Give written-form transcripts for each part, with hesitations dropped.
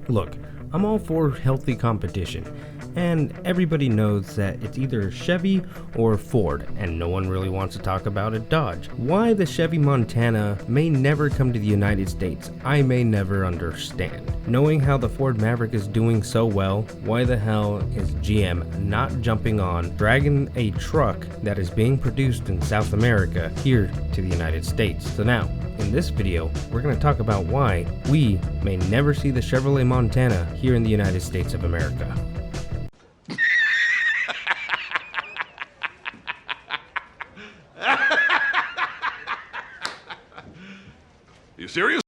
Look, I'm all for healthy competition, and everybody knows that it's either Chevy or Ford, and no one really wants to talk about a Dodge. Why the Chevy Montana may never come to the United States, I may never understand. Knowing how the Ford Maverick is doing so well, why the hell is GM not jumping on dragging a truck that is being produced in South America here to the United States? So now, in this video, we're going to talk about why we may never see the Chevrolet Montana here in the United States of America. You serious?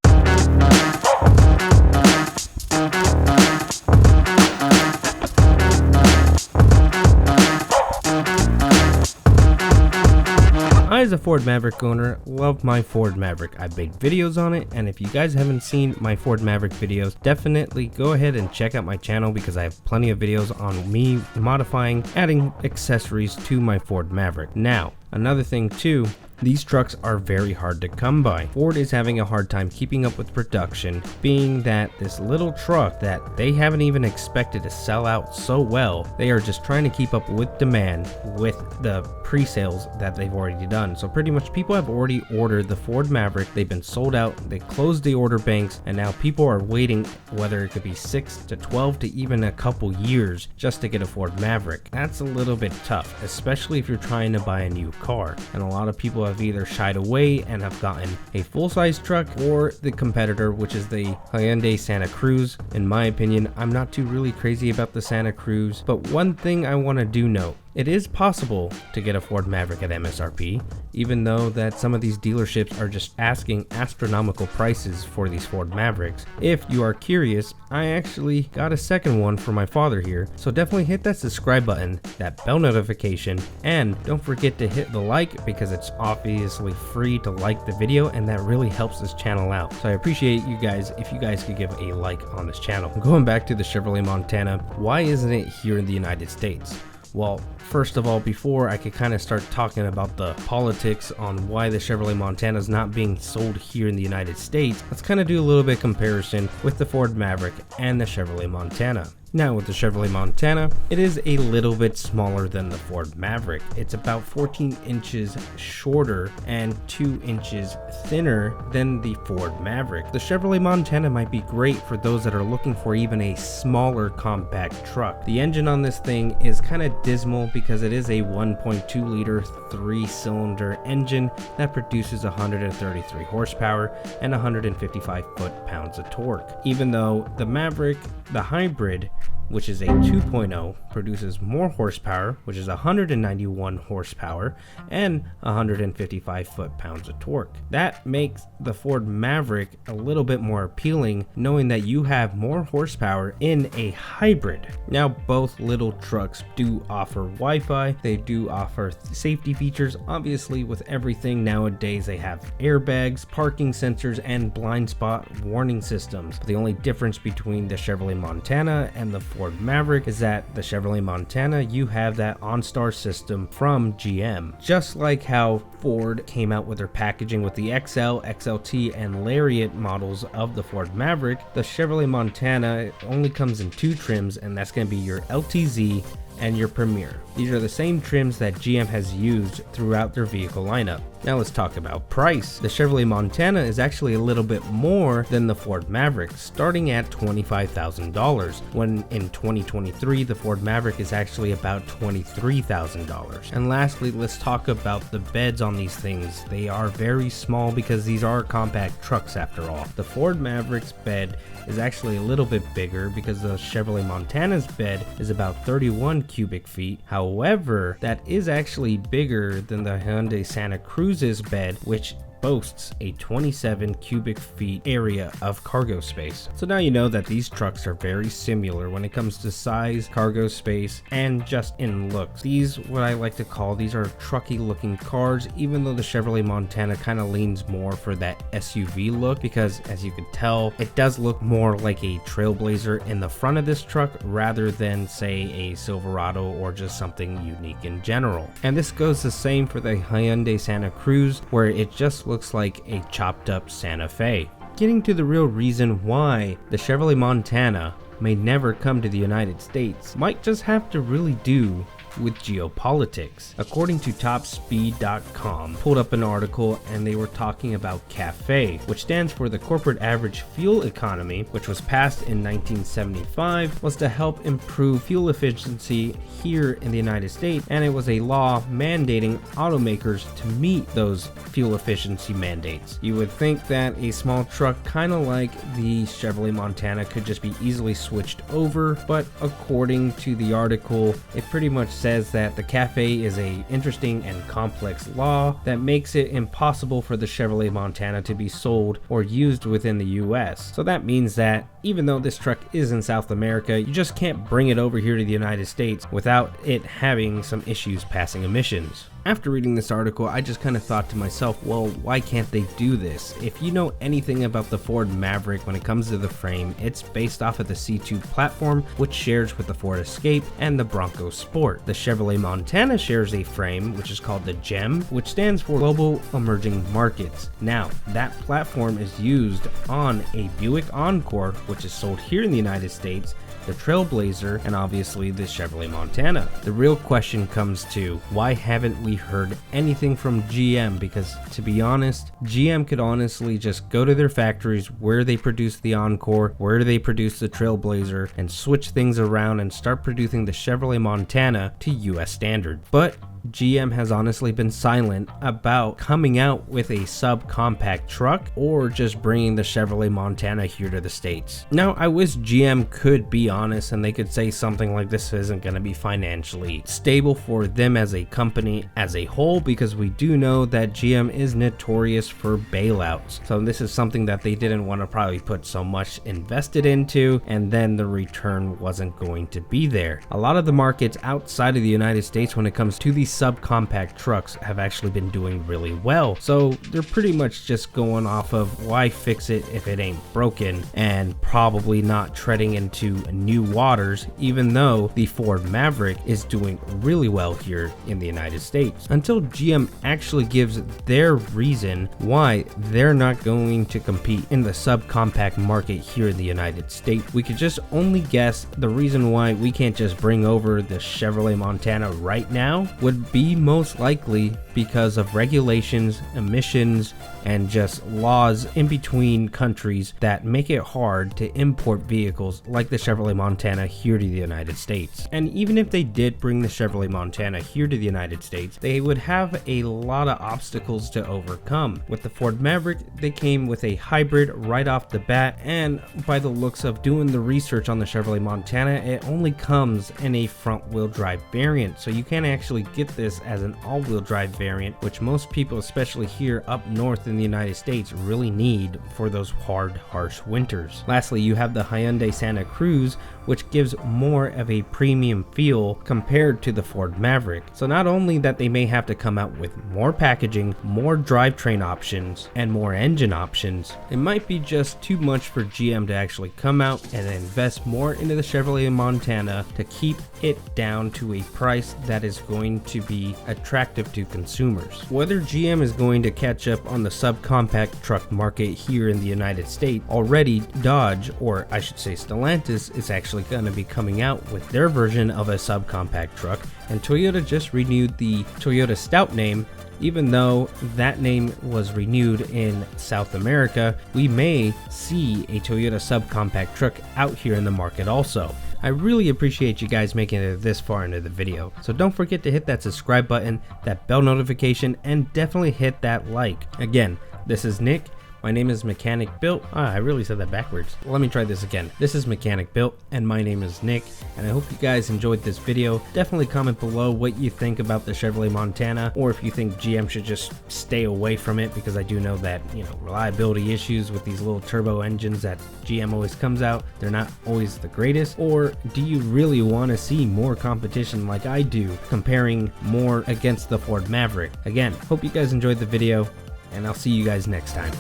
I, as a Ford Maverick owner, love my Ford Maverick. I've made videos on it, and if you guys haven't seen my Ford Maverick videos, definitely go ahead and check out my channel because I have plenty of videos on me modifying, adding accessories to my Ford Maverick. Now, another thing too, these trucks are very hard to come by. Ford is having a hard time keeping up with production, being that this little truck that they haven't even expected to sell out so well, they are just trying to keep up with demand with the pre-sales that they've already done. So pretty much people have already ordered the Ford Maverick, they've been sold out, they closed the order banks, and now people are waiting, whether it could be 6 to 12 to even a couple years just to get a Ford Maverick. That's a little bit tough, especially if you're trying to buy a new car. And a lot of people have either shied away and have gotten a full-size truck or the competitor, which is the Hyundai Santa Cruz. In my opinion, I'm not too really crazy about the Santa Cruz, but one thing I want to do note, it is possible to get a Ford Maverick at MSRP, even though that some of these dealerships are just asking astronomical prices for these Ford Mavericks. If you are curious, I actually got a second one for my father here, so definitely hit that subscribe button, that bell notification, and don't forget to hit the like because it's obviously free to like the video and that really helps this channel out. So I appreciate you guys if you guys could give a like on this channel. Going back to the Chevrolet Montana, why isn't it here in the United States? Well, first of all, before I could kind of start talking about the politics on why the Chevrolet Montana is not being sold here in the United States, let's kind of do a little bit of comparison with the Ford Maverick and the Chevrolet Montana. Now with the Chevrolet Montana, it is a little bit smaller than the Ford Maverick. It's about 14 inches shorter and 2 inches thinner than the Ford Maverick. The Chevrolet Montana might be great for those that are looking for even a smaller compact truck. The engine on this thing is kind of dismal because it is a 1.2 liter 3-cylinder engine that produces 133 horsepower and 155 foot-pounds of torque. Even though the Maverick, the hybrid, which is a 2.0, produces more horsepower, which is 191 horsepower and 155 foot-pounds of torque. That makes the Ford Maverick a little bit more appealing, knowing that you have more horsepower in a hybrid. Now, both little trucks do offer Wi-Fi, they do offer safety features. Obviously, with everything nowadays, they have airbags, parking sensors, and blind spot warning systems. But the only difference between the Chevrolet Montana and the Ford Maverick is that the Chevrolet Montana, you have that OnStar system from GM. Just like how Ford came out with their packaging with the XL, XLT, and Lariat models of the Ford Maverick, the Chevrolet Montana only comes in 2 trims, and that's going to be your LTZ and your Premier. These are the same trims that GM has used throughout their vehicle lineup. Now let's talk about price. The Chevrolet Montana is actually a little bit more than the Ford Maverick, starting at $25,000, when in 2023 the Ford Maverick is actually about $23,000. And lastly, let's talk about the beds on these things. They are very small because these are compact trucks after all. The Ford Maverick's bed is actually a little bit bigger because the Chevrolet Montana's bed is about 31 cubic feet. However, that is actually bigger than the Hyundai Santa Cruz's bed, which boasts a 27 cubic feet area of cargo space. So now you know that these trucks are very similar when it comes to size, cargo space, and just in looks. These, what I like to call, these are trucky looking cars, even though the Chevrolet Montana kind of leans more for that SUV look, because as you can tell, it does look more like a Trailblazer in the front of this truck rather than say a Silverado or just something unique in general. And this goes the same for the Hyundai Santa Cruz, where it just looks like a chopped up Santa Fe. getting to the real reason why the Chevrolet Montana may never come to the United States might just have to really do with geopolitics. According to topspeed.com, pulled up an article and they were talking about CAFE, which stands for the Corporate Average Fuel Economy, which was passed in 1975, was to help improve fuel efficiency here in the United States, and it was a law mandating automakers to meet those fuel efficiency mandates. You would think that a small truck kind of like the Chevrolet Montana could just be easily switched over, but according to the article, it pretty much says that the CAFE is a interesting and complex law that makes it impossible for the Chevrolet Montana to be sold or used within the US. So that means that even though this truck is in South America, you just can't bring it over here to the United States without it having some issues passing emissions. After reading this article, I just kind of thought to myself, well, why can't they do this? If you know anything about the Ford Maverick when it comes to the frame, it's based off of the C2 platform, which shares with the Ford Escape and the Bronco Sport. The Chevrolet Montana shares a frame, which is called the GEM, which stands for Global Emerging Markets. Now, that platform is used on a Buick Encore, which is sold here in the United States, the Trailblazer, and obviously the Chevrolet Montana. The real question comes to, why haven't we heard anything from GM? Because to be honest, GM could honestly just go to their factories where they produce the Encore, where they produce the Trailblazer, and switch things around and start producing the Chevrolet Montana to US standard. But GM has honestly been silent about coming out with a subcompact truck or just bringing the Chevrolet Montana here to the States. Now, I wish GM could be honest and they could say something like this isn't going to be financially stable for them as a company as a whole, because we do know that GM is notorious for bailouts. So this is something that they didn't want to probably put so much invested into, and then the return wasn't going to be there. A lot of the markets outside of the United States when it comes to these subcompact trucks have actually been doing really well. So they're pretty much just going off of why fix it if it ain't broken, and probably not treading into new waters, even though the Ford Maverick is doing really well here in the United States. Until GM actually gives their reason why they're not going to compete in the subcompact market here in the United States, we could just only guess the reason why we can't just bring over the Chevrolet Montana right now would be most likely because of regulations, emissions, and just laws in between countries that make it hard to import vehicles like the Chevrolet Montana here to the United States. And even if they did bring the Chevrolet Montana here to the United States, they would have a lot of obstacles to overcome. With the Ford Maverick, they came with a hybrid right off the bat, and by the looks of doing the research on the Chevrolet Montana, it only comes in a front-wheel drive variant, so you can't actually get this as an all-wheel drive variant, which most people, especially here up north in the United States, really need for those hard, harsh winters. Lastly, you have the Hyundai Santa Cruz, which gives more of a premium feel compared to the Ford Maverick. So not only that they may have to come out with more packaging, more drivetrain options, and more engine options, it might be just too much for GM to actually come out and invest more into the Chevrolet Montana to keep it down to a price that is going to be attractive to consumers. Whether GM is going to catch up on the subcompact truck market here in the United States, already Dodge, or I should say Stellantis, is actually going to be coming out with their version of a subcompact truck, and Toyota just renewed the Toyota Stout name. Even though that name was renewed in South America, we may see a Toyota subcompact truck out here in the market also. I really appreciate you guys making it this far into the video, so don't forget to hit that subscribe button, that bell notification, and definitely hit that like. Again, this is Nick. My name is Mechanic Built. I really said that backwards. Let me try this again. This is Mechanic Built, and my name is Nick, and I hope you guys enjoyed this video. Definitely comment below what you think about the Chevrolet Montana, or if you think GM should just stay away from it, because I do know that, reliability issues with these little turbo engines that GM always comes out, they're not always the greatest. Or do you really want to see more competition like I do, comparing more against the Ford Maverick? Again, hope you guys enjoyed the video, and I'll see you guys next time.